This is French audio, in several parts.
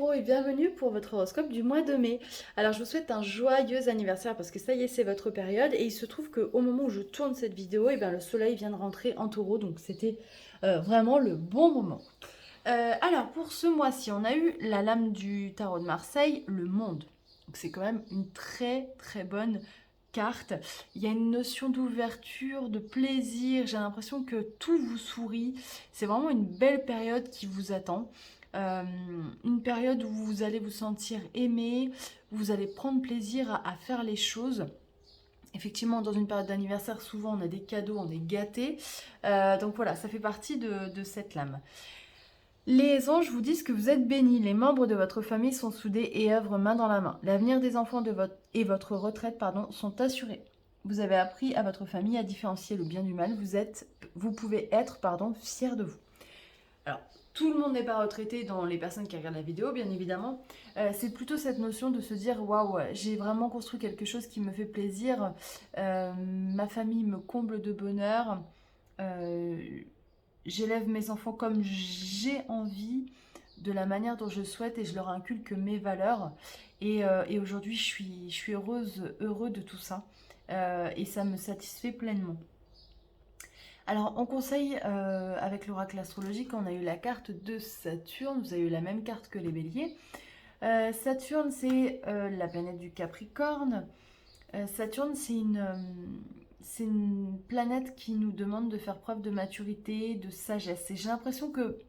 taureaux et bienvenue pour votre horoscope du mois de mai. Alors je vous souhaite un joyeux anniversaire parce que ça y est c'est votre période et il se trouve qu'au moment où je tourne cette vidéo, le soleil vient de rentrer en taureau donc c'était vraiment le bon moment. Alors pour ce mois-ci on a eu la lame du tarot de Marseille, le monde. Donc c'est quand même une très très bonne carte. Il y a une notion d'ouverture, de plaisir, j'ai l'impression que tout vous sourit. C'est vraiment une belle période qui vous attend. Euh, une période où vous allez vous sentir aimé, où vous allez prendre plaisir à faire les choses. Effectivement, dans une période d'anniversaire, souvent on a des cadeaux, on est gâté. Donc voilà, ça fait partie de cette lame. Les anges vous disent que vous êtes bénis, les membres de votre famille sont soudés et œuvrent main dans la main. L'avenir des enfants et votre retraite sont assurés. Vous avez appris à votre famille à différencier le bien du mal. Vous pouvez être fiers de vous. Alors, tout le monde n'est pas retraité dans les personnes qui regardent la vidéo, bien évidemment. C'est plutôt cette notion de se dire waouh, j'ai vraiment construit quelque chose qui me fait plaisir. Ma famille me comble de bonheur. Euh, J'élève mes enfants comme j'ai envie, de la manière dont je souhaite et je leur inculque mes valeurs. Et aujourd'hui, je suis heureux de tout ça. Et ça me satisfait pleinement. Alors, en conseil avec l'oracle astrologique, on a eu la carte de Saturne. Vous avez eu la même carte que les béliers. Saturne, c'est la planète du Capricorne. Saturne, c'est une planète qui nous demande de faire preuve de maturité, de sagesse. Et j'ai l'impression que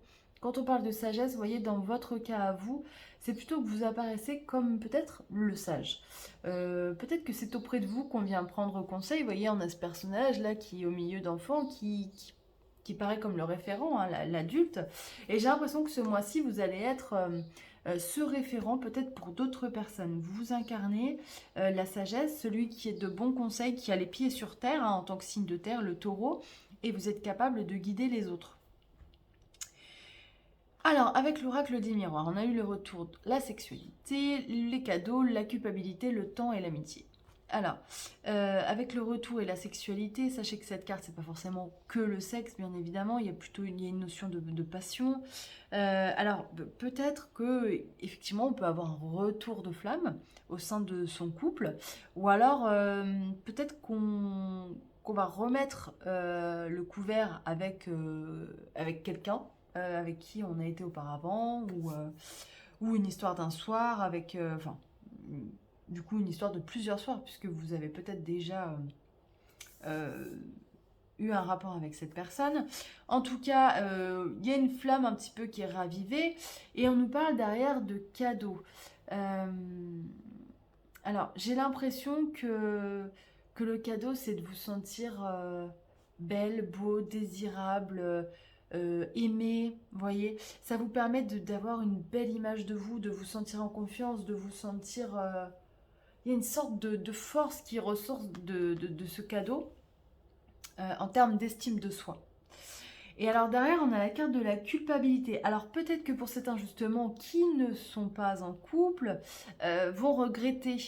quand on parle de sagesse, vous voyez, dans votre cas à vous, c'est plutôt que vous apparaissez comme peut-être le sage. Peut-être que c'est auprès de vous qu'on vient prendre conseil. Vous voyez, on a ce personnage-là qui est au milieu d'enfants, qui paraît comme le référent, hein, l'adulte. Et j'ai l'impression que ce mois-ci, vous allez être ce référent peut-être pour d'autres personnes. Vous incarnez la sagesse, celui qui est de bons conseils, qui a les pieds sur terre, hein, en tant que signe de terre, le taureau, et vous êtes capable de guider les autres. Alors, avec l'oracle des miroirs, on a eu le retour de la sexualité, les cadeaux, la culpabilité, le temps et l'amitié. Alors, avec le retour et la sexualité, sachez que cette carte, c'est pas forcément que le sexe, bien évidemment, il y a plutôt une notion de passion. Alors, peut-être que effectivement, on peut avoir un retour de flamme au sein de son couple, ou alors peut-être qu'on va remettre le couvert avec quelqu'un avec qui on a été auparavant, ou une histoire d'un soir avec, du coup, une histoire de plusieurs soirs, puisque vous avez peut-être déjà euh, eu un rapport avec cette personne. En tout cas, il y a une flamme un petit peu qui est ravivée, et on nous parle derrière de cadeaux. Euh, alors, j'ai l'impression que le cadeau, c'est de vous sentir belle, beau, désirable, aimé, vous voyez. Ça vous permet d'avoir une belle image de vous sentir en confiance, de vous sentir... Il y a une sorte de force qui ressort de ce cadeau en termes d'estime de soi. Et alors derrière, on a la carte de la culpabilité. Alors peut-être que pour certains justement qui ne sont pas en couple vont regretter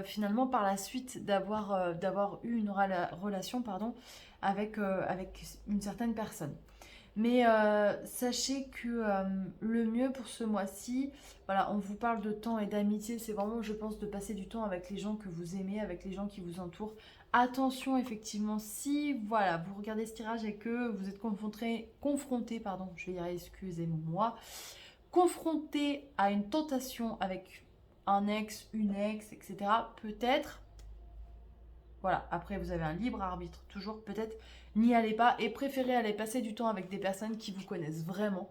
finalement par la suite d'avoir eu une relation avec une certaine personne. Mais sachez que le mieux pour ce mois-ci, voilà, on vous parle de temps et d'amitié, c'est vraiment, je pense, de passer du temps avec les gens que vous aimez, avec les gens qui vous entourent. Attention, effectivement, si voilà, vous regardez ce tirage et que vous êtes confronté, pardon, je vais y arriver, excusez-moi, confronté à une tentation avec un ex, une ex, etc., peut-être voilà, après vous avez un libre arbitre, toujours peut-être n'y allez pas et préférez aller passer du temps avec des personnes qui vous connaissent vraiment,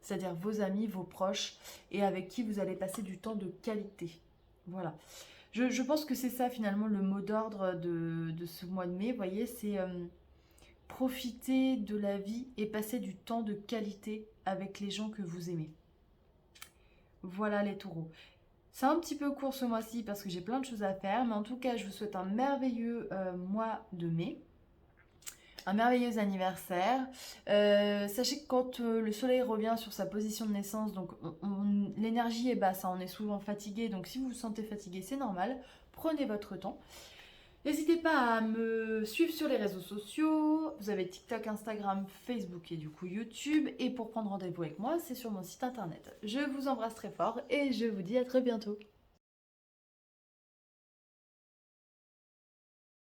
c'est-à-dire vos amis, vos proches, et avec qui vous allez passer du temps de qualité. Voilà. Je pense que c'est ça finalement le mot d'ordre de ce mois de mai, vous voyez, c'est profiter de la vie et passer du temps de qualité avec les gens que vous aimez. Voilà les taureaux. C'est un petit peu court ce mois-ci parce que j'ai plein de choses à faire, mais en tout cas, je vous souhaite un merveilleux mois de mai, un merveilleux anniversaire. Sachez que quand le soleil revient sur sa position de naissance, donc l'énergie est basse, hein, on est souvent fatigué, donc si vous vous sentez fatigué, c'est normal, prenez votre temps. N'hésitez pas à me suivre sur les réseaux sociaux. Vous avez TikTok, Instagram, Facebook et du coup YouTube. Et pour prendre rendez-vous avec moi, c'est sur mon site internet. Je vous embrasse très fort et je vous dis à très bientôt.